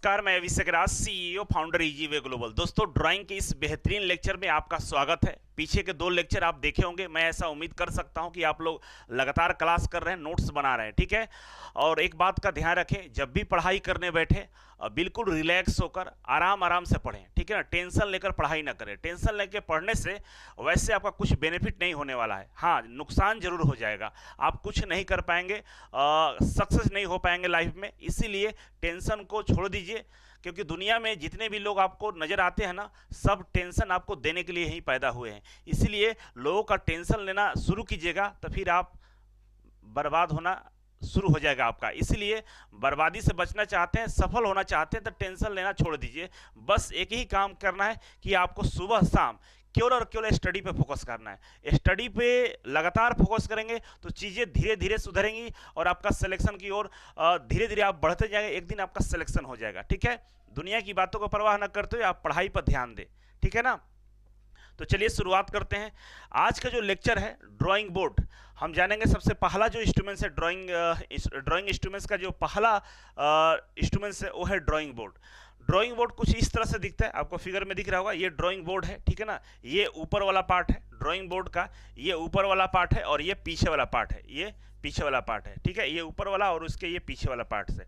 नमस्कार, मैं Abhishek Raj, CEO founder easy way global. दोस्तों, ड्राइंग के इस बेहतरीन लेक्चर में आपका स्वागत है। पीछे के 2 लेक्चर आप देखे होंगे। मैं ऐसा उम्मीद कर सकता हूं कि आप लोग लगातार क्लास कर रहे हैं, नोट्स बना रहे हैं, ठीक है। और एक बात का ध्यान रखें, जब भी पढ़ाई करने बैठे बिल्कुल रिलैक्स होकर आराम आराम से पढ़ें, ठीक है ना। टेंशन लेकर पढ़ाई ना करें। टेंशन लेकर पढ़ने से वैसे आपका कुछ बेनिफिट नहीं होने वाला है। हाँ, नुकसान जरूर हो जाएगा, आप कुछ नहीं कर पाएंगे, सक्सेस नहीं हो पाएंगे लाइफ में। इसीलिए टेंशन को छोड़ दीजिए, क्योंकि दुनिया में जितने भी लोग आपको नजर आते हैं ना, सब टेंशन आपको देने के लिए ही पैदा हुए हैं। इसीलिए लोगों का टेंशन लेना शुरू कीजिएगा, तो फिर आप बर्बाद होना शुरू हो जाएगा आपका। इसलिए बर्बादी से बचना चाहते हैं, सफल होना चाहते हैं, तो टेंशन लेना छोड़ दीजिए। बस एक ही काम करना है कि आपको सुबह शाम केवल और केवल स्टडी पे फोकस करना है। स्टडी पे लगातार फोकस करेंगे तो चीज़ें धीरे धीरे सुधरेंगी और आपका सिलेक्शन की ओर धीरे धीरे आप बढ़ते जाएंगे। एक दिन आपका सिलेक्शन हो जाएगा, ठीक है। दुनिया की बातों को परवाह न करते हुए आप पढ़ाई पर ध्यान दें, ठीक है ना। तो चलिए शुरुआत करते हैं। आज का जो लेक्चर है ड्राइंग बोर्ड, हम जानेंगे सबसे पहला जो इंस्ट्रूमेंट्स है ड्राइंग इंस्ट्रूमेंट्स का जो पहला इंस्ट्रूमेंट्स है वो है ड्राइंग बोर्ड। ड्राइंग बोर्ड कुछ इस तरह से दिखता है, आपको फिगर में दिख रहा होगा। ये ड्राइंग बोर्ड है, ठीक है ना। ये ऊपर वाला पार्ट है ड्राइंग बोर्ड का, ये ऊपर वाला पार्ट है, और ये पीछे वाला पार्ट है, ये पीछे वाला पार्ट है, ठीक है। ये ऊपर वाला और उसके ये पीछे वाला पार्ट से,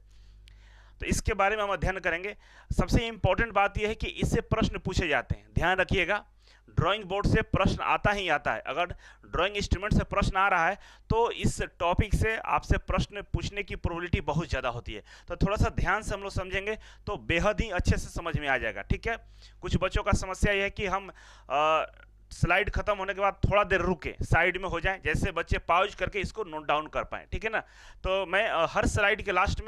तो इसके बारे में हम अध्ययन करेंगे। सबसे इंपॉर्टेंट बात यह है कि इससे प्रश्न पूछे जाते हैं, ध्यान रखिएगा। ड्राइंग बोर्ड से प्रश्न आता ही आता है। अगर ड्राइंग इंस्ट्रूमेंट से प्रश्न आ रहा है तो इस टॉपिक से आपसे प्रश्न पूछने की प्रोबेबिलिटी बहुत ज़्यादा होती है। तो थोड़ा सा ध्यान से हम लोग समझेंगे तो बेहद ही अच्छे से समझ में आ जाएगा, ठीक है। कुछ बच्चों का समस्या यह है कि हम स्लाइड खत्म होने के बाद थोड़ा देर रुके, साइड में हो जाए, जैसे बच्चे पॉज करके इसको नोट डाउन कर पाएँ, ठीक है ना। तो मैं हर स्लाइड के लास्ट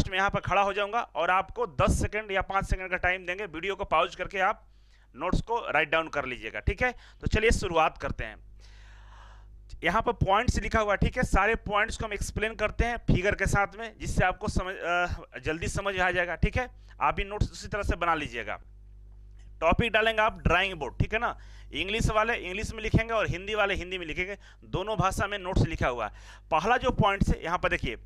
में यहाँ पर खड़ा हो जाऊंगा और आपको 10 सेकंड या 5 सेकंड का टाइम देंगे। वीडियो को पॉज करके आप नोट्स को राइट डाउन कर लीजिएगा, ठीक है। तो चलिए शुरुआत करते हैं। यहाँ पर पॉइंट्स लिखा हुआ है, ठीक है। सारे पॉइंट्स को हम एक्सप्लेन करते हैं फिगर के साथ में, जिससे आपको जल्दी समझ आ जाएगा, ठीक है। आप भी नोट्स उसी तरह से बना लीजिएगा। टॉपिक डालेंगे आप ड्राइंग बोर्ड, ठीक है ना। इंग्लिश वाले इंग्लिश में लिखेंगे और हिंदी वाले हिंदी में लिखेंगे, दोनों भाषा में नोट्स लिखा हुआ है। पहला जो पॉइंट है यहाँ पर देखिए,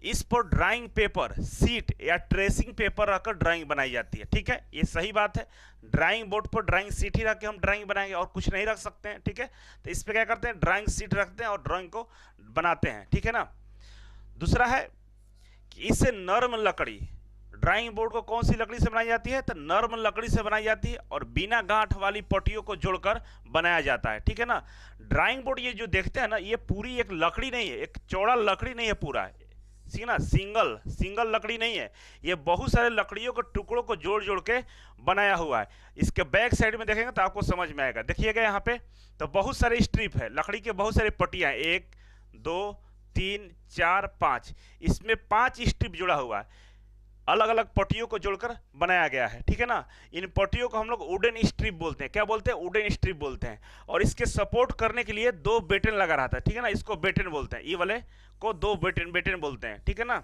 इस पर ड्राइंग पेपर, सीट या ट्रेसिंग पेपर रखकर ड्राइंग बनाई जाती है, ठीक है। ये सही बात है। ड्राइंग बोर्ड पर ड्राइंग सीट ही रख के हम ड्राइंग बनाएंगे और कुछ नहीं रख सकते हैं, ठीक है। तो इस पर क्या करते हैं, ड्राइंग सीट रखते हैं और ड्राइंग को बनाते हैं, ठीक है ना। दूसरा है कि इससे नर्म लकड़ी, ड्राइंग बोर्ड को कौन सी लकड़ी से बनाई जाती है, तो नर्म लकड़ी से बनाई जाती है और बिना गांठ वाली पट्टियों को जोड़कर बनाया जाता है, ठीक है ना। ड्राइंग बोर्ड ये जो देखते हैं ना, ये पूरी एक लकड़ी नहीं है, एक चौड़ा लकड़ी नहीं है पूरा, ना सिंगल लकड़ी नहीं है। ये बहुत सारे लकड़ियों के टुकड़ों को जोड़ जोड़ के बनाया हुआ है। इसके बैक साइड में देखेंगे तो आपको समझ में आएगा। देखिएगा यहाँ पे तो बहुत सारे स्ट्रिप है, लकड़ी के बहुत सारी पट्टियां, 1 2 3 4 5, इसमें 5 स्ट्रिप जुड़ा हुआ है। अलग अलग पट्टियों को जोड़कर बनाया गया है, ठीक है ना। इन पट्टियों को हम लोग वुडन स्ट्रिप बोलते हैं। क्या बोलते हैं, वुडन स्ट्रिप बोलते हैं। और इसके सपोर्ट करने के लिए 2 बेटन लगा रहता है, ठीक है ना। इसको बेटन बोलते हैं, ये वाले को 2 बेटन बोलते हैं, ठीक है ना।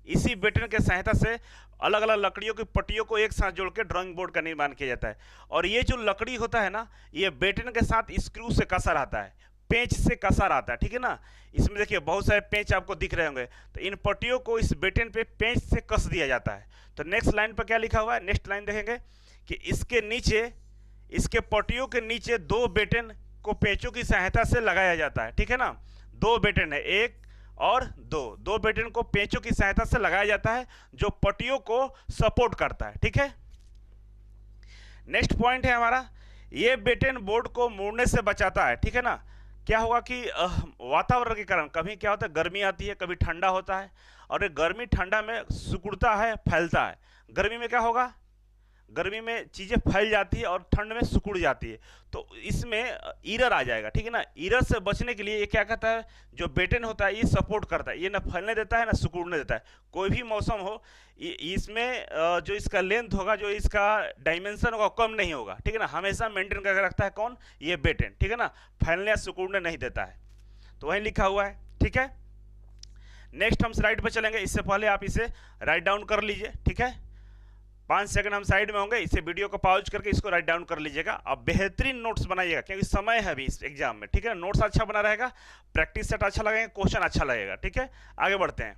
इसी बेटन के सहायता से अलग अलग लकड़ियों की पट्टियों को एक साथ जोड़ के ड्राइंग बोर्ड का निर्माण किया जाता है। और ये जो लकड़ी होता है ना, ये बेटन के साथ स्क्रू से कसा रहता है, पेंच से कसा रहता है, ठीक है ना। इसमें देखिए बहुत सारे पेंच आपको दिख रहे होंगे। तो इन पट्टियों को इस बेटन पे पेंच से कस दिया जाता है। तो नेक्स्ट लाइन पर क्या लिखा हुआ है, नेक्स्ट लाइन देखेंगे कि इसके नीचे, इसके पट्टियों के नीचे 2 बेटन को पेंचों की सहायता से लगाया जाता है, ठीक है ना। 2 बेटन है, 1 और 2 बेटन को पेंचों की सहायता से लगाया जाता है, जो पट्टियों को सपोर्ट करता है, ठीक है। नेक्स्ट पॉइंट है हमारा, ये बेटन बोर्ड को मुड़ने से बचाता है, ठीक है ना। क्या होगा कि वातावरण के कारण कभी क्या होता है, गर्मी आती है, कभी ठंडा होता है, और ये गर्मी ठंडा में सिकुड़ता है, फैलता है। गर्मी में क्या होगा, गर्मी में चीज़ें फैल जाती है और ठंड में सिकुड़ जाती है। तो इसमें एरर आ जाएगा, ठीक है ना। एरर से बचने के लिए ये क्या कहता है, जो बेटन होता है ये सपोर्ट करता है, ये ना फैलने देता है ना सिकुड़ने देता है। कोई भी मौसम हो, इसमें जो इसका लेंथ होगा, जो इसका डायमेंशन होगा, कम नहीं होगा, ठीक है ना। हमेशा मेंटेन करके रखता है कौन, ये बेटन, ठीक है ना। फैलने या सिकुड़ने नहीं देता है। तो वहीं लिखा हुआ है, ठीक है। नेक्स्ट हम स्लाइड पर चलेंगे, इससे पहले आप इसे राइट डाउन कर लीजिए, ठीक है। 5 सेकंड हम साइड में होंगे, इसे वीडियो को पॉज करके इसको राइट डाउन कर लीजिएगा। अब बेहतरीन नोट्स बनाइएगा, क्योंकि समय है अभी इस एग्जाम में, ठीक है। नोट्स अच्छा बना रहेगा, प्रैक्टिस सेट अच्छा लगेगा, क्वेश्चन अच्छा लगेगा, ठीक है। आगे बढ़ते हैं।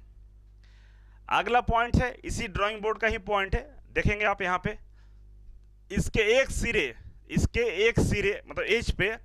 अगला पॉइंट है, इसी ड्राइंग बोर्ड का ही पॉइंट है, देखेंगे आप यहाँ पे इसके एक सिरे मतलब एज पे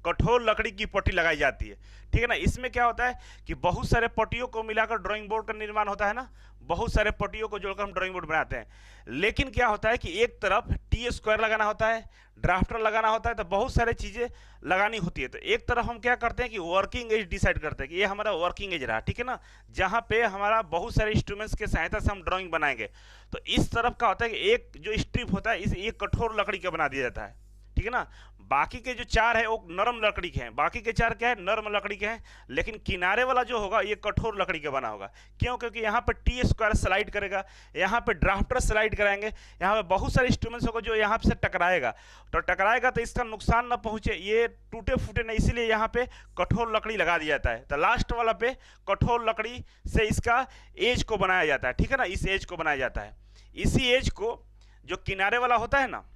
कठोर लकड़ी की पट्टी लगाई जाती है, ठीक है ना। इसमें क्या होता है कि बहुत सारे पट्टियों को मिलाकर ड्राइंग बोर्ड का निर्माण होता है ना, बहुत सारे पट्टियों को जोड़कर हम ड्राइंग बोर्ड बनाते हैं। लेकिन क्या होता है कि एक तरफ टी स्क्वायर लगाना होता है, ड्राफ्टर लगाना होता है, तो बहुत सारी चीज़ें लगानी होती है। तो एक तरफ हम क्या करते हैं कि वर्किंग एज डिसाइड करते हैं कि ये हमारा वर्किंग एज रहा, ठीक है ना, जहाँ पे हमारा बहुत सारे इंस्ट्रूमेंट्स के सहायता से हम ड्राइंग बनाएंगे। तो इस तरफ का होता है कि एक जो स्ट्रिप होता है इस एक कठोर लकड़ी का बना दिया जाता है, ठीक है ना। बाकी के जो चार है वो नरम लकड़ी के हैं, बाकी के चार क्या है, नरम लकड़ी के हैं, लेकिन किनारे वाला जो होगा ये कठोर लकड़ी का बना होगा। क्यों? क्योंकि यहाँ पे टी स्क्वायर स्लाइड करेगा, यहाँ पे ड्राफ्टर स्लाइड कराएंगे, यहाँ पे बहुत सारे इंस्ट्रूमेंट्स होगा जो यहाँ से टकराएगा, तो इसका नुकसान ना पहुंचे, ये टूटे फूटे नहीं, इसीलिए यहाँ पे कठोर लकड़ी लगा दिया जाता है। तो लास्ट वाला पे कठोर लकड़ी से इसका एज को बनाया जाता है, ठीक है ना, इस एज को बनाया जाता है। इसी एज को जो किनारे वाला होता है ना,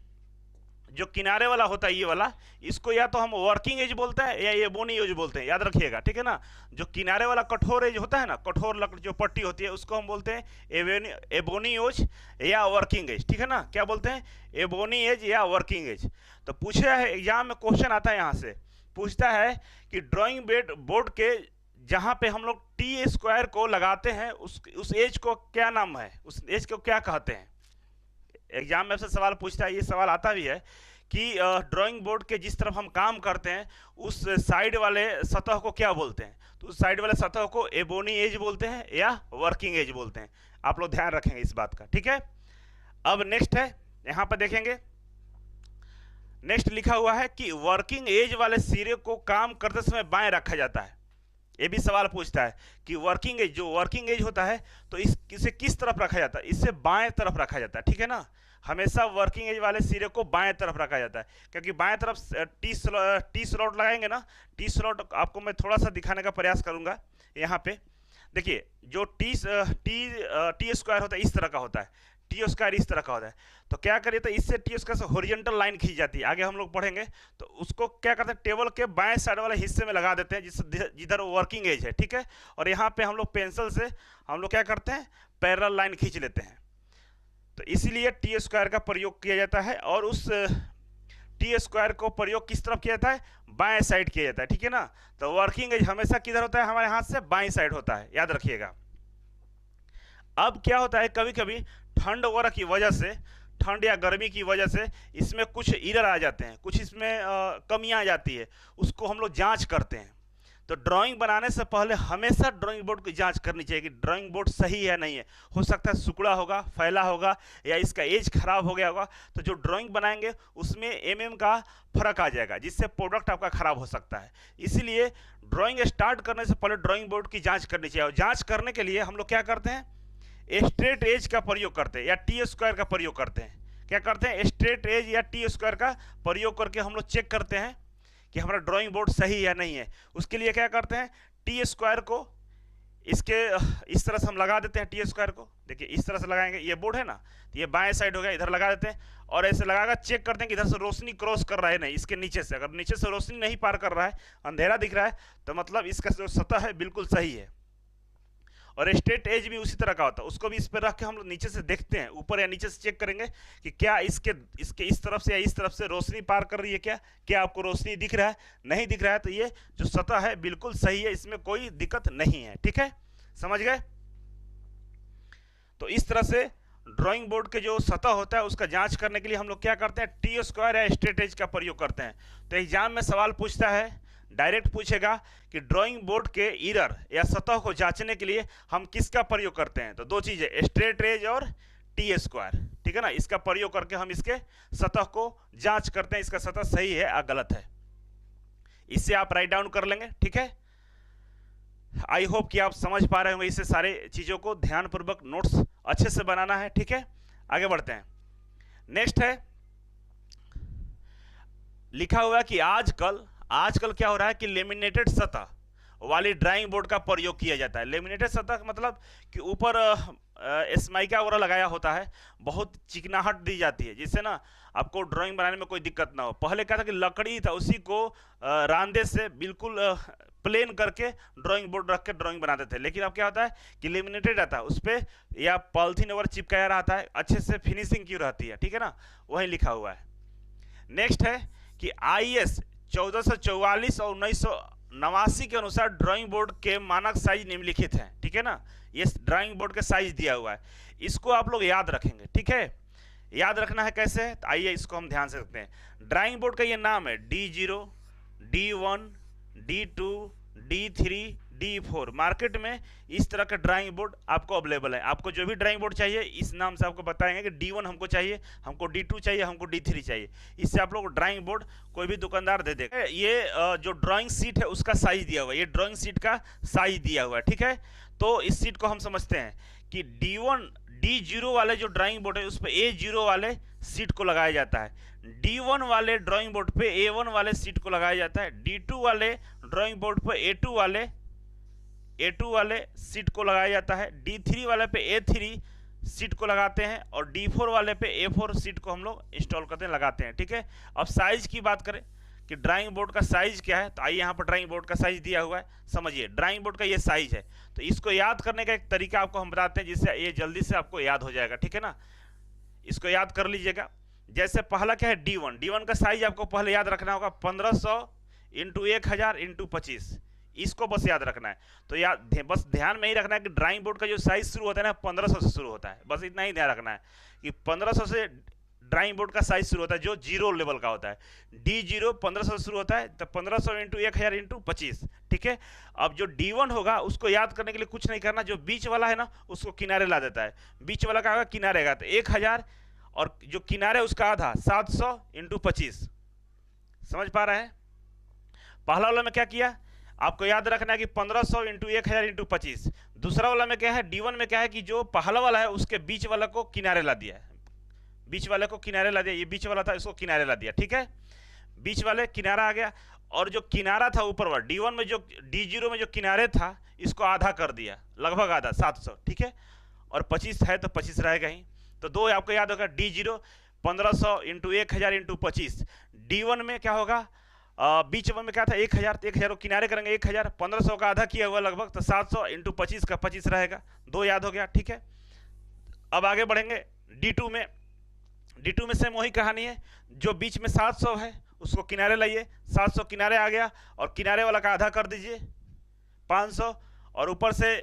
जो किनारे वाला होता है ये वाला, इसको या तो हम वर्किंग एज बोलते हैं या एबोनी एज बोलते हैं, याद रखिएगा, ठीक है ना। जो किनारे वाला कठोर एज होता है ना, कठोर लकड़ी जो पट्टी होती है, उसको हम बोलते हैं एबोनी एज या वर्किंग एज, ठीक है ना। क्या बोलते हैं? एबोनी एज या वर्किंग एज। तो पूछा है एग्जाम में, क्वेश्चन आता है यहाँ से, पूछता है कि ड्राइंग बोर्ड के जहाँ पे हम लोग टी स्क्वायर को लगाते हैं उस एज को क्या नाम है, उस एज को क्या कहते हैं। एग्जाम में से सवाल पूछता है, ये सवाल आता भी है कि ड्राइंग बोर्ड के जिस तरफ हम काम करते हैं उस साइड वाले सतह को क्या बोलते हैं। तो उस साइड वाले सतह को एबोनी एज बोलते हैं या वर्किंग एज बोलते हैं। आप लोग ध्यान रखेंगे इस बात का, ठीक है। अब नेक्स्ट है, यहाँ पर देखेंगे, नेक्स्ट लिखा हुआ है कि वर्किंग एज वाले सिरे को काम करते समय बाएं रखा जाता है। ये भी सवाल पूछता है कि वर्किंग एज, जो वर्किंग एज होता है तो इसे किस तरफ रखा जाता है, इससे बाएं तरफ रखा जाता है, ठीक है ना। हमेशा वर्किंग एज वाले सिरे को बाएं तरफ रखा जाता है, क्योंकि बाएं तरफ टी स्लॉट लगाएंगे ना, टी स्लॉट आपको मैं थोड़ा सा दिखाने का प्रयास करूंगा। यहाँ पे देखिए, जो टी स्क्वायर होता है इस तरह का होता है, टी स्क्वायर इस तरह का होता है। तो क्या करिए, तो इससे टी स्क्वायर से हॉरिजॉन्टल लाइन खींच जाती है, आगे हम लोग पढ़ेंगे। तो उसको क्या करते हैं, टेबल के बाएं साइड वाले हिस्से में लगा देते हैं जिधर वर्किंग एज है, ठीक है। और यहाँ पे हम लोग पेंसिल से हम लोग क्या करते हैं, पैरेलल लाइन खींच लेते हैं। तो इसीलिए टी स्क्वायर का प्रयोग किया जाता है, और उस टी स्क्वायर को प्रयोग किस तरफ किया जाता है, बाएं साइड किया जाता है, ठीक है ना। तो वर्किंग एज हमेशा किधर होता है, हमारे हाथ से बाएं साइड होता है, याद रखिएगा। अब क्या होता है, कभी कभी ठंड वगैरह की वजह से, ठंड या गर्मी की वजह से इसमें कुछ एरर आ जाते हैं, कुछ इसमें कमियां आ जाती है, उसको हम लोग जांच करते हैं। तो ड्राइंग बनाने से पहले हमेशा ड्राइंग बोर्ड की जांच करनी चाहिए कि ड्राइंग बोर्ड सही है नहीं है। हो सकता है सिकुड़ा होगा, फैला होगा, या इसका एज खराब हो गया होगा, तो जो ड्राइंग बनाएंगे उसमें एमएम का फर्क आ जाएगा, जिससे प्रोडक्ट आपका खराब हो सकता है। इसीलिए ड्राइंग स्टार्ट करने से पहले ड्राइंग बोर्ड की जाँच करनी चाहिए। और जाँच करने के लिए हम लोग क्या करते हैं, स्ट्रेट एज का प्रयोग करते हैं या टी स्क्वायर का प्रयोग करते हैं। क्या करते हैं, स्ट्रेट एज या टी स्क्वायर का प्रयोग करके हम लोग चेक करते हैं कि हमारा ड्राइंग बोर्ड सही या नहीं है। उसके लिए क्या करते हैं, टी स्क्वायर को इसके इस तरह से हम लगा देते हैं। टी स्क्वायर को देखिए इस तरह से लगाएंगे, ये बोर्ड है ना, तो ये बाएं साइड हो गया, इधर लगा देते हैं और ऐसे लगाकर चेक करते हैं कि इधर से रोशनी क्रॉस कर रहा है नहीं, इसके नीचे से। अगर नीचे से रोशनी नहीं पार कर रहा है, अंधेरा दिख रहा है, तो मतलब इसका जो सतह है बिल्कुल सही है। और स्ट्रेट एज भी उसी तरह का होता है, उसको भी इस पर रख के हम लोग नीचे से देखते हैं, ऊपर या नीचे से चेक करेंगे कि क्या इसके इस तरफ से या इस तरफ से रोशनी पार कर रही है, क्या आपको रोशनी दिख रहा है, नहीं दिख रहा है, तो ये जो सतह है बिल्कुल सही है, इसमें कोई दिक्कत नहीं है, ठीक है, समझ गए। तो इस तरह से ड्राइंग बोर्ड के जो सतह होता है उसका जांच करने के लिए हम लोग क्या करते हैं, टी स्क्वायर या स्ट्रेट एज का प्रयोग करते हैं। तो एग्जाम में सवाल पूछता है, डायरेक्ट पूछेगा कि ड्राइंग बोर्ड के इरर या सतह को जांचने के लिए हम किसका प्रयोग करते हैं। तो दो चीजें, स्ट्रेट एज और टी स्क्वायर, ठीक है ना। इसका प्रयोग करके हम इसके सतह को जांच करते हैं, इसका सतह सही है या गलत है। इससे आप राइट डाउन कर लेंगे, ठीक है। आई होप कि आप समझ पा रहे होंगे, इससे सारे चीजों को ध्यानपूर्वक नोट्स अच्छे से बनाना है, ठीक है। आगे बढ़ते हैं। नेक्स्ट है, लिखा हुआ है कि आजकल क्या हो रहा है कि लेमिनेटेड सतह वाली ड्राइंग बोर्ड का प्रयोग किया जाता है। लेमिनेटेड सतह मतलब कि ऊपर एस्माइका वगैरह लगाया होता है, बहुत चिकनाहट दी जाती है, जिससे ना आपको ड्राइंग बनाने में कोई दिक्कत ना हो। पहले क्या था कि लकड़ी था, उसी को रांदे से बिल्कुल प्लेन करके ड्राइंग बोर्ड रख के ड्राइंग बनाते थे, लेकिन अब क्या होता है कि लेमिनेटेड रहता है, उस पर या पॉलिथीन वगैरह चिपकाया रहता है, अच्छे से फिनिशिंग की रहती है, ठीक है ना, वही लिखा हुआ है। नेक्स्ट है कि IS 1444 और 1989 के अनुसार ड्राइंग बोर्ड के मानक साइज निम्नलिखित हैं, ठीक है ना, ये ड्राइंग बोर्ड का साइज दिया हुआ है, इसको आप लोग याद रखेंगे, ठीक है। याद रखना है कैसे, तो आइए इसको हम ध्यान से रखते हैं। ड्राइंग बोर्ड का ये नाम है D0, D1, D2, D3, D4। Market में इस तरह का ड्राइंग बोर्ड आपको अवेलेबल है। आपको जो भी ड्राइंग बोर्ड चाहिए इस नाम से आपको बताएंगे कि D1 हमको चाहिए, हमको D2 चाहिए, हमको D3 चाहिए। इससे आप लोग ड्राइंग बोर्ड कोई भी दुकानदार दे देगा। ये जो ड्राइंग सीट है उसका साइज दिया हुआ है, ये ड्राइंग सीट का साइज दिया हुआ है, ठीक है। तो इस सीट को हम समझते हैं कि D0 वाले जो ड्राइंग बोर्ड है उस पर A0 वाले सीट को लगाया जाता है, D1 वाले ड्राइंग बोर्ड पे A1 वाले सीट को लगाया जाता है, D2 वाले ड्राइंग बोर्ड पे A2 वाले सीट को लगाया जाता है, D3 वाले पे A3 सीट को लगाते हैं, और D4 वाले पे A4 सीट को हम लोग इंस्टॉल करते हैं, लगाते हैं, ठीक है। अब साइज की बात करें कि ड्राइंग बोर्ड का साइज क्या है, तो आइए यहाँ पर ड्राइंग बोर्ड का साइज दिया हुआ है, समझिए ड्राइंग बोर्ड का ये साइज है। तो इसको याद करने का एक तरीका आपको हम बताते हैं जिससे ये जल्दी से आपको याद हो जाएगा, ठीक है ना। इसको याद कर लीजिएगा। जैसे पहला क्या है D1 का साइज आपको पहले याद रखना होगा 1500 इंटू 1000 इंटू 25, इसको बस याद रखना है। तो बस ध्यान में ही रखना है कि ड्राइंग बोर्ड का जो साइज शुरू होता है ना 1500 से शुरू होता है, बस इतना ही ध्यान रखना है कि 1500 से ड्राइंग बोर्ड का साइज शुरू होता है जो 0 लेवल का होता है। D0 1500 से शुरू होता है, तो 1500 इंटू 1000 इंटू 25, ठीक है। अब जो D1 होगा उसको याद करने के लिए कुछ नहीं करना, जो बीच वाला है ना उसको किनारे ला देता है, बीच वाला का होगा किनारे का, तो 1000 और जो किनारे उसका आधा 700 इंटू 25, समझ पा रहे हैं। पहला वाला में क्या किया आपको याद रखना है कि 1500 इंटू 1000 इंटू 25। दूसरा वाला में क्या है D1 में क्या है कि जो पहला वाला है उसके बीच वाला को किनारे ला दिया है, बीच वाले को किनारे ला दिया, ये बीच वाला था इसको किनारे ला दिया, ठीक है, बीच वाले किनारा आ गया। और जो किनारा था ऊपर वाला D1 में जो D0 में जो किनारे था इसको आधा कर दिया, लगभग आधा 700, ठीक है, और 25 है तो 25 रहेगा ही। तो दो आपको याद होगा D0 1500 इंटू 1000 इंटू 25। D1 में क्या होगा बीच में क्या था 1000, तो 1000 किनारे करेंगे 1000, 1500 का आधा किया हुआ लगभग, तो 700 इंटू 25 का 25 रहेगा, दो याद हो गया, ठीक है। अब आगे बढ़ेंगे D2 में। D2 में सेम वही कहानी है, जो बीच में 700 है उसको किनारे लाइए, 700 किनारे आ गया और किनारे वाला का आधा कर दीजिए 500, और ऊपर से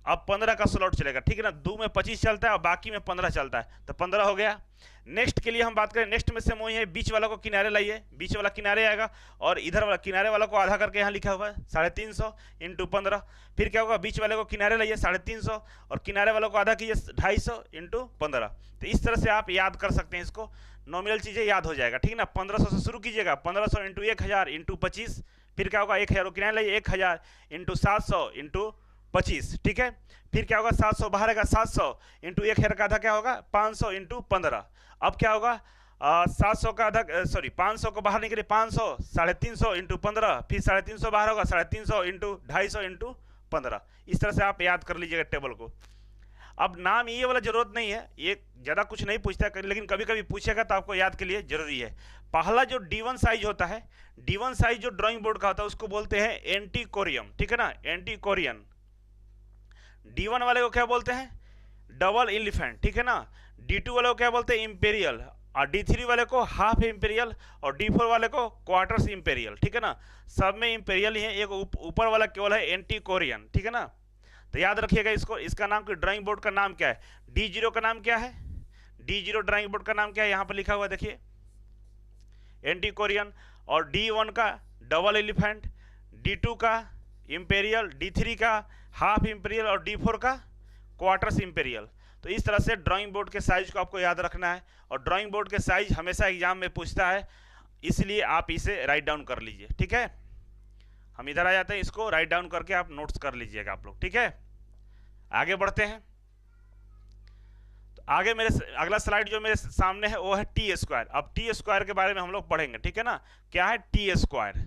अब 15 का स्लॉट चलेगा, ठीक है ना। 2 में 25 चलता है और बाकी में 15 चलता है, तो 15 हो गया। नेक्स्ट के लिए हम बात करें, नेक्स्ट में से वही है, बीच वाला को किनारे लाइए, बीच वाला किनारे आएगा और इधर वाला किनारे वाला को आधा करके यहाँ लिखा हुआ है 350 इंटू 15। फिर क्या होगा बीच वाले को किनारे लाइए 350 और किनारे वाले को आधा कीजिए 250 इंटू 15। तो इस तरह से आप याद कर सकते हैं, इसको नॉमिनल चीज़ें याद हो जाएगा, ठीक है ना। 1500 से शुरू कीजिएगा, 1500 इंटू 1000 इंटू 25, फिर क्या होगा 1000 को किनारे लाइए 1000 इंटू 700 इंटू 25, ठीक है। फिर क्या होगा 700 बाहर आएगा, 700 इंटू 1000 का आधा क्या होगा 500 इंटू 15। अब क्या होगा 700 का आधा 500 को बाहर निकले 500 350 इंटू 15, फिर 350 बाहर होगा 350 इंटू 250 इंटू 15। इस तरह से आप याद कर लीजिएगा टेबल को। अब नाम ये वाला जरूरत नहीं है, ये ज़्यादा कुछ नहीं पूछता है, लेकिन कभी कभी पूछेगा तो आपको याद के लिए जरूरी है। पहला जो D1 साइज होता है, D1 साइज जो ड्राइंग बोर्ड का होता है उसको बोलते हैं एंटी कोरियम, ठीक है ना, एंटी कोरियन। D1 वाले को क्या बोलते हैं डबल एलिफेंट, ठीक है ना। D2 वाले को क्या बोलते हैं इंपेरियल, और D3 वाले को हाफ इंपेरियल, और D4 वाले को क्वार्टर्स इंपेरियल, ठीक है ना। सब में इंपेरियल ही है, एक ऊपर वाला केवल है एंटी कोरियन, ठीक है ना। तो याद रखिएगा इसको, इसका नाम ड्राइंग बोर्ड का नाम क्या है, D0 का नाम क्या है, D0 ड्राइंग बोर्ड का नाम क्या है यहाँ पर लिखा हुआ देखिए एंटी कोरियन, और D1 का डबल एलिफेंट, D2 का इंपेरियल, D3 का हाफ इंपेरियल और D4 का क्वार्टर्स इंपेरियल। तो इस तरह से ड्राइंग बोर्ड के साइज को आपको याद रखना है, और ड्राइंग बोर्ड के साइज हमेशा एग्जाम में पूछता है, इसलिए आप इसे राइट डाउन कर लीजिए, ठीक है। हम इधर आ जाते हैं, इसको राइट डाउन करके आप नोट्स कर लीजिएगा आप लोग, ठीक है। आगे बढ़ते हैं, तो आगे मेरे अगला स्लाइड जो मेरे सामने है वो है टी स्क्वायर। अब टी स्क्वायर के बारे में हम लोग पढ़ेंगे, ठीक है ना। क्या है टी स्क्वायर,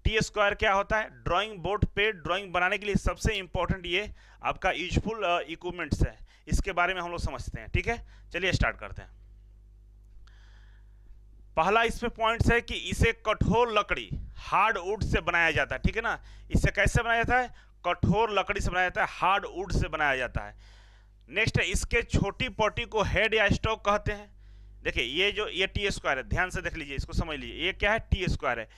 टी स्क्वायर क्या होता है, ड्राइंग बोर्ड पे ड्राइंग बनाने के लिए सबसे इंपॉर्टेंट ये आपका यूजफुल इक्विपमेंट्स है, इसके बारे में हम लोग समझते हैं, ठीक है। चलिए स्टार्ट करते हैं। पहला इसमें पॉइंट्स है कि इसे कठोर लकड़ी हार्ड वुड से बनाया जाता है, ठीक है ना। इसे कैसे बनाया जाता है? कठोर लकड़ी से बनाया जाता है, हार्ड वुड से बनाया जाता है। नेक्स्ट है इसके छोटी पट्टी को हेड या स्टॉक कहते हैं। देखिए ये टी स्क्वायर है, ध्यान से देख लीजिए, इसको समझ लीजिए, ये क्या है? टी स्क्वायर है।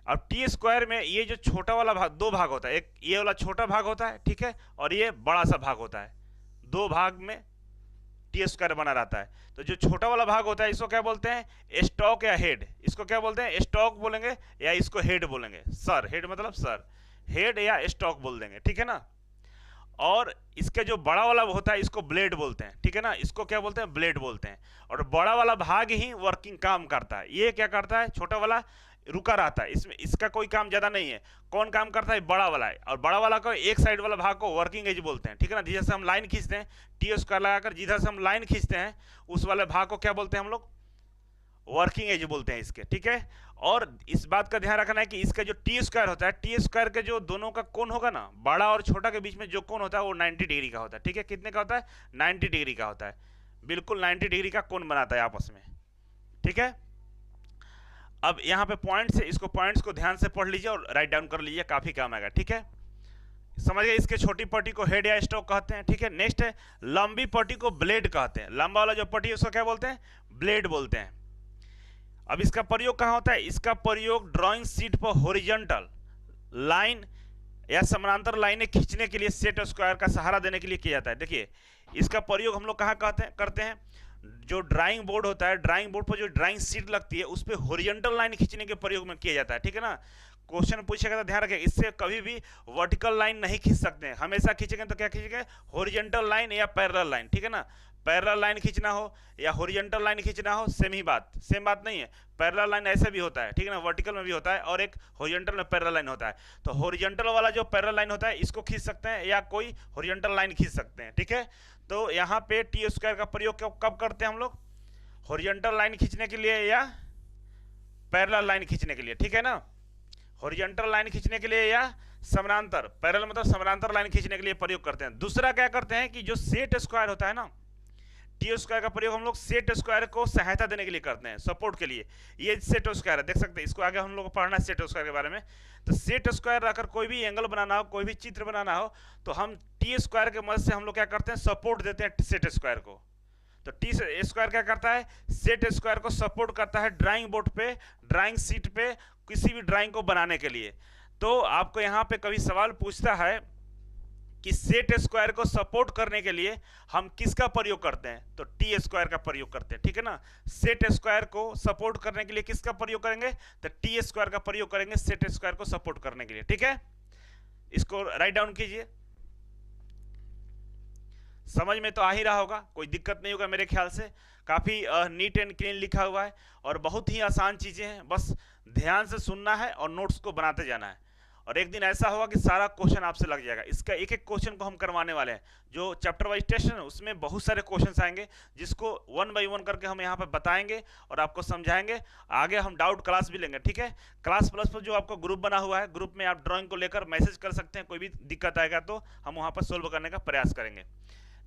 अब टी स्क्वायर में ये जो छोटा वाला भाग, दो भाग होता है, एक ये वाला छोटा भाग होता है, ठीक है, और ये बड़ा सा भाग होता है। दो भाग में टी स्क्वायर बना रहता है। तो जो छोटा वाला भाग होता है इसको क्या बोलते हैं? स्टॉक या हेड। इसको क्या बोलते हैं? स्टॉक बोलेंगे या इसको हेड बोलेंगे। सर, हेड मतलब सर, हेड या स्टॉक बोल देंगे, ठीक है ना। और इसके जो बड़ा वाला होता है इसको ब्लेड बोलते हैं, ठीक है ना। इसको क्या बोलते हैं? ब्लेड बोलते हैं। और बड़ा वाला भाग ही वर्किंग काम करता है। ये क्या करता है? छोटा वाला रुका रहता है, इसमें इसका कोई काम ज्यादा नहीं है। कौन काम करता है? बड़ा वाला है। और बड़ा वाला को एक साइड वाला भाग को वर्किंग एज बोलते हैं, ठीक है ना। जिधर से हम लाइन खींचते हैं, टी स्क्वायर लगाकर जिधर से हम लाइन खींचते हैं उस वाले भाग को क्या बोलते हैं हम लोग? वर्किंग एज बोलते हैं इसके, ठीक है। और इस बात का ध्यान रखना है कि इसका जो टी स्क्वायर होता है, टी स्क्वायर के जो दोनों का कोण होगा ना, बड़ा और छोटा के बीच में जो कोण होता है वो 90 डिग्री का होता है, ठीक है। कितने का होता है? 90 डिग्री का होता है। बिल्कुल 90 डिग्री का कोण बनाता है आपस में, ठीक है। अब यहाँ पे पॉइंट्स है, इसको पॉइंट्स को ध्यान से पढ़ लीजिए और राइट डाउन कर लीजिए, काफी काम आएगा, ठीक है। समझ गए? इसके छोटी पट्टी को हेड या स्टॉक कहते हैं, ठीक है। नेक्स्ट है लंबी पट्टी को ब्लेड कहते हैं। लंबा वाला जो पट्टी है उसको क्या बोलते हैं? ब्लेड बोलते हैं। अब इसका प्रयोग कहाँ होता है? इसका प्रयोग ड्राइंग शीट पर हॉरिजॉन्टल लाइन या समानांतर लाइनें खींचने के लिए सेट स्क्वायर का सहारा देने के लिए किया जाता है। देखिए इसका प्रयोग हम लोग कहाँ करते हैं? जो ड्राइंग बोर्ड होता है, ड्राइंग बोर्ड पर जो ड्राइंग शीट लगती है उस पर हॉरिजॉन्टल लाइन खींचने के प्रयोग में किया जाता है, ठीक है ना। क्वेश्चन पूछेगा तो ध्यान रखें, इससे कभी भी वर्टिकल लाइन नहीं खींच सकते हैं। हमेशा खींचेंगे तो क्या खींचेंगे? हॉरिजॉन्टल लाइन या पैरेलल लाइन, ठीक है ना। पैरेलल लाइन खींचना हो या हॉरिजॉन्टल लाइन खींचना हो, सेम बात नहीं है। पैरेलल लाइन ऐसे भी होता है, ठीक है ना, वर्टिकल में भी होता है और एक हॉरिजॉन्टल में पैरेलल लाइन होता है। तो हॉरिजॉन्टल वाला जो पैरेलल लाइन होता है इसको खींच सकते हैं या कोई हॉरिजॉन्टल लाइन खींच सकते हैं, ठीक है। तो यहाँ पे टी स्क्वायर का प्रयोग कब करते हैं हम लोग? हॉरिजॉन्टल लाइन खींचने के लिए या पैरेलल लाइन खींचने के लिए, ठीक है ना। हॉरिजॉन्टल लाइन खींचने के लिए या समानांतर, पैरेलल मतलब समानांतर लाइन खींचने के लिए प्रयोग करते हैं। दूसरा क्या करते हैं कि जो सेट स्क्वायर होता है ना, टी स्क्वायर का प्रयोग हम लोग सेट स्क्वायर को सहायता देने के लिए करते हैं, सपोर्ट के लिए। ये सेट स्क्वायर है, देख सकते हैं, इसको आगे हम लोग को पढ़ना है सेट स्क्वायर के बारे में। तो सेट स्क्वायर रखकर कोई भी एंगल बनाना हो, कोई भी चित्र बनाना हो, तो हम टी स्क्वायर के मदद से हम लोग क्या करते हैं? सपोर्ट देते हैं सेट स्क्वायर को। तो टी स्क्वायर क्या करता है? सेट स्क्वायर को सपोर्ट करता है ड्राइंग बोर्ड पे, ड्राइंग शीट पे, किसी भी ड्राइंग को बनाने के लिए। तो आपको यहाँ पे कभी सवाल पूछता है कि सेट स्क्वायर को सपोर्ट करने के लिए हम किसका प्रयोग करते हैं? तो टी स्क्वायर का प्रयोग करते हैं, ठीक है ना। सेट स्क्वायर को सपोर्ट करने के लिए किसका प्रयोग करेंगे? तो टी स्क्वायर का प्रयोग करेंगे सेट स्क्वायर को सपोर्ट करने के लिए, ठीक है। इसको राइट डाउन कीजिए। समझ में तो आ ही रहा होगा, कोई दिक्कत नहीं होगा मेरे ख्याल से। काफी नीट एंड क्लीन लिखा हुआ है और बहुत ही आसान चीजें हैं, बस ध्यान से सुनना है और नोट्स को बनाते जाना है। और एक दिन ऐसा होगा कि सारा क्वेश्चन आपसे लग जाएगा। इसका एक एक क्वेश्चन को हम करवाने वाले हैं। जो चैप्टर वाइज टेस्ट है उसमें बहुत सारे क्वेश्चंस आएंगे, जिसको 1 बाय 1 करके हम यहाँ पे बताएंगे और आपको समझाएंगे। आगे हम डाउट क्लास भी लेंगे, ठीक है। क्लास प्लस पर जो आपको ग्रुप बना हुआ है, ग्रुप में आप ड्राइंग को लेकर मैसेज कर सकते हैं। कोई भी दिक्कत आएगा तो हम वहाँ पर सोल्व करने का प्रयास करेंगे।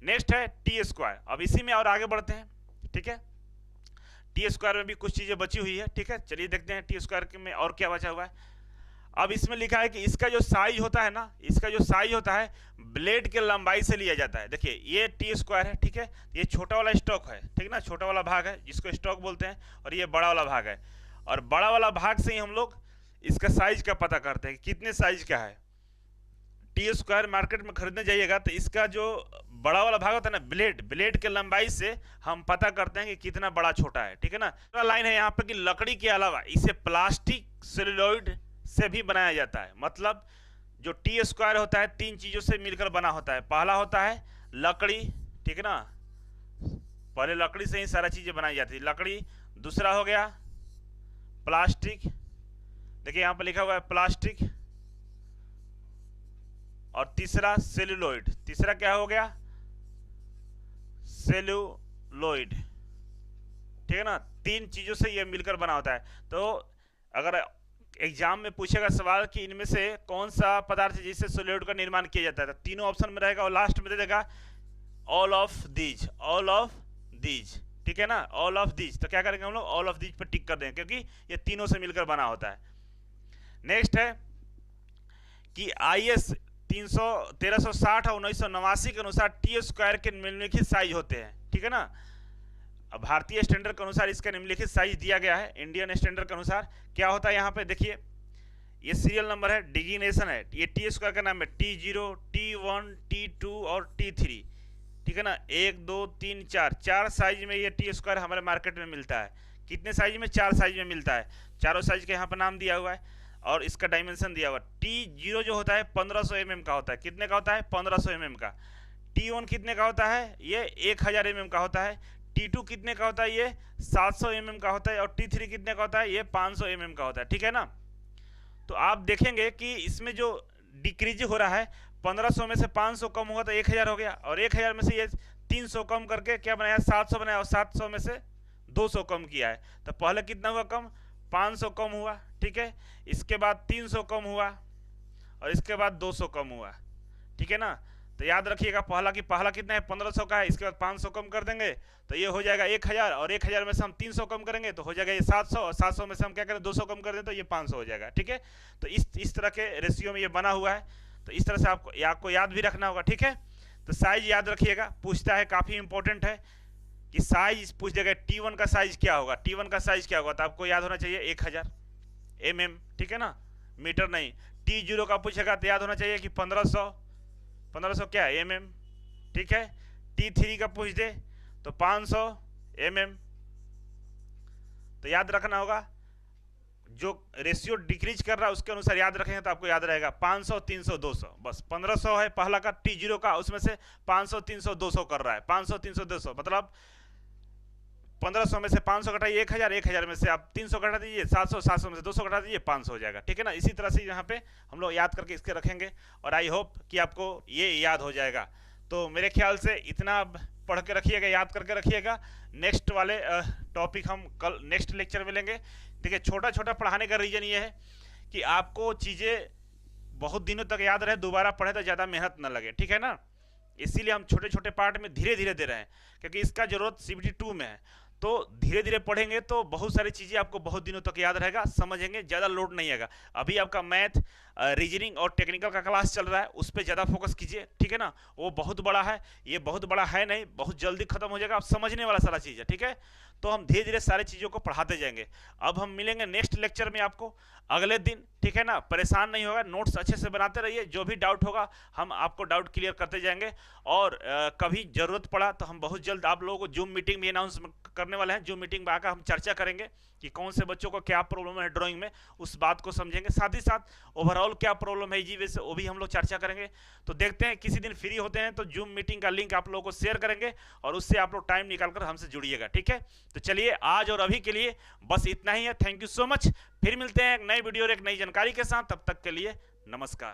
नेक्स्ट है टी स्क्वायर। अब इसी में और आगे बढ़ते हैं, ठीक है। टी स्क्वायर में भी कुछ चीजें बची हुई है, ठीक है। चलिए देखते हैं टी स्क्वायर में और क्या बचा हुआ है। अब इसमें लिखा है कि इसका जो साइज होता है ना, इसका जो साइज होता है ब्लेड के लंबाई से लिया जाता है। देखिए ये टी स्क्वायर है, ठीक है। ये छोटा वाला स्टॉक है, ठीक ना, छोटा वाला भाग है जिसको स्टॉक बोलते हैं, और ये बड़ा वाला भाग है। और बड़ा वाला भाग से ही हम लोग इसका साइज का पता करते हैं कि कितने साइज का है। टी स्क्वायर मार्केट में खरीदने जाइएगा तो इसका जो बड़ा वाला भाग होता है ना, ब्लेड के लंबाई से हम पता करते हैं कि कितना बड़ा छोटा है, ठीक है ना। लाइन है यहाँ पे कि लकड़ी के अलावा इसे प्लास्टिक, सेलुलोइड से भी बनाया जाता है। मतलब जो टी स्क्वायर होता है 3 चीजों से मिलकर बना होता है। पहला होता है लकड़ी, ठीक है ना, पहले लकड़ी से ही सारा चीजें बनाई जाती है, लकड़ी। दूसरा हो गया प्लास्टिक, देखिए यहाँ पे लिखा हुआ है प्लास्टिक। और तीसरा सेलुलोइड। तीसरा क्या हो गया? सेलुलोइड, ठीक है ना। 3 चीजों से ये मिलकर बना होता है। तो अगर एग्जाम में पूछेगा सवाल कि इनमें से कौन सा पदार्थ है जिससे सेलुलोइड का निर्माण किया जाता है, तो तीनों ऑप्शन में रहेगा और लास्ट में दे देगा all of these, all of these, ठीक है ना, ऑल ऑफ दीज। तो क्या करेंगे हम लोग, ऑल ऑफ दीज पर टिक कर देंगे, क्योंकि ये तीनों से मिलकर बना होता है। नेक्स्ट है कि IS 1360 और 1989 के अनुसार टी स्क्वायर के निम्नलिखित साइज होते हैं, ठीक है ना। अब भारतीय स्टैंडर्ड के अनुसार इसका निम्नलिखित साइज दिया गया है। इंडियन स्टैंडर्ड के अनुसार क्या होता है, यहाँ पे देखिए ये सीरियल नंबर है, डिजिग्नेशन है, ये टी स्क्वायर का नाम है T0, T1, T2 और T3, ठीक है ना। 1 2 3 4 4 साइज में ये टी स्क्वायर हमारे मार्केट में मिलता है। कितने साइज में, 4 साइज में मिलता है। चारों साइज के यहाँ पर नाम दिया हुआ है और इसका डायमेंशन दिया हुआ है। T0 जो होता है 1500 mm का होता है। कितने का होता है, 1500 mm का। T1 कितने का होता है, ये 1000 mm का होता है। T2 कितने का होता है, ये 700 mm का होता है। और T3 कितने का होता है, ये 500 mm का होता है, ठीक है ना। तो आप देखेंगे कि इसमें जो डिक्रीज हो रहा है, 1500 में से 500 कम हुआ तो 1000 हो गया, और 1000 में से ये 300 कम करके क्या बनाया, 700 बनाया, और 700 में से 200 कम किया है। तो पहले कितना हुआ कम, 500 कम हुआ, ठीक है। इसके बाद 300 कम हुआ और इसके बाद 200 कम हुआ, ठीक है ना। तो याद रखिएगा पहला कितना है, 1500 का है, इसके बाद 500 कम कर देंगे तो ये हो जाएगा 1000, और 1000 में से हम 300 कम करेंगे तो हो जाएगा ये 700, और 700 में से हम क्या करें, 200 कम कर दें तो ये 500 हो जाएगा, ठीक है। तो इस तरह के रेशियो में ये बना हुआ है। तो इस तरह से आपको याद भी रखना होगा, ठीक है। तो साइज याद रखिएगा, पूछता है, काफ़ी इंपॉर्टेंट है कि साइज पूछ देगा T1 का साइज क्या होगा, T1 का साइज क्या होगा, तो आपको याद होना चाहिए 1000 mm, ठीक है ना, मीटर नहीं। T0 का पूछेगा तो याद होना चाहिए कि 1500 क्या है, mm, ठीक है। T3 का पूछ दे तो 500 mm। तो याद रखना होगा, जो रेशियो डिक्रीज कर रहा है उसके अनुसार याद रखेंगे तो आपको याद रहेगा 500 300 200। बस 1500 है पहला का T0 का, उसमें से 500 300 200 कर रहा है, 500 300 200, मतलब 1500 में से 500 घटाइए 1000, 1000 में से आप 300 घटा दीजिए 700, 700 में से 200 घटा दीजिए 500 हो जाएगा, ठीक है ना। इसी तरह से यहाँ पे हम लोग याद करके इसके रखेंगे, और आई होप कि आपको ये याद हो जाएगा। तो मेरे ख्याल से इतना पढ़ के रखिएगा, याद करके रखिएगा। नेक्स्ट वाले टॉपिक हम कल नेक्स्ट लेक्चर में लेंगे। देखिए छोटा छोटा पढ़ाने का रीज़न ये है कि आपको चीज़ें बहुत दिनों तक याद रहे, दोबारा पढ़े तो ज़्यादा मेहनत न लगे, ठीक है ना। इसीलिए हम छोटे छोटे पार्ट में धीरे धीरे दे रहे हैं, क्योंकि इसका जरूरत CBT 2 में है। तो धीरे धीरे पढ़ेंगे तो बहुत सारी चीज़ें आपको बहुत दिनों तक याद रहेगा, समझेंगे, ज़्यादा लोड नहीं आएगा। अभी आपका मैथ, रीजनिंग और टेक्निकल का क्लास चल रहा है, उस पर ज़्यादा फोकस कीजिए, ठीक है ना। वो बहुत बड़ा है, ये बहुत बड़ा है नहीं, बहुत जल्दी खत्म हो जाएगा, आप समझने वाला सारा चीज़ है, ठीक है। तो हम धीरे धीरे सारी चीज़ों को पढ़ाते जाएंगे। अब हम मिलेंगे नेक्स्ट लेक्चर में आपको अगले दिन, ठीक है ना। परेशान नहीं होगा, नोट्स अच्छे से बनाते रहिए, जो भी डाउट होगा हम आपको डाउट क्लियर करते जाएंगे। और कभी ज़रूरत पड़ा तो हम बहुत जल्द आप लोगों को जूम मीटिंग में अनाउंस करने वाले हैं। जूम मीटिंग में आकर हम चर्चा करेंगे कि कौन से बच्चों को क्या प्रॉब्लम है ड्राइंग में, उस बात को समझेंगे। साथ ही साथ ओवरऑल क्या प्रॉब्लम है EGV से, वो भी हम लोग चर्चा करेंगे। तो देखते हैं किसी दिन फ्री होते हैं तो जूम मीटिंग का लिंक आप लोगों को शेयर करेंगे, और उससे आप लोग टाइम निकालकर हमसे जुड़िएगा, ठीक है। तो चलिए आज और अभी के लिए बस इतना ही है। Thank you so much. फिर मिलते हैं एक नई वीडियो और एक नई जानकारी के साथ, तब तक के लिए नमस्कार।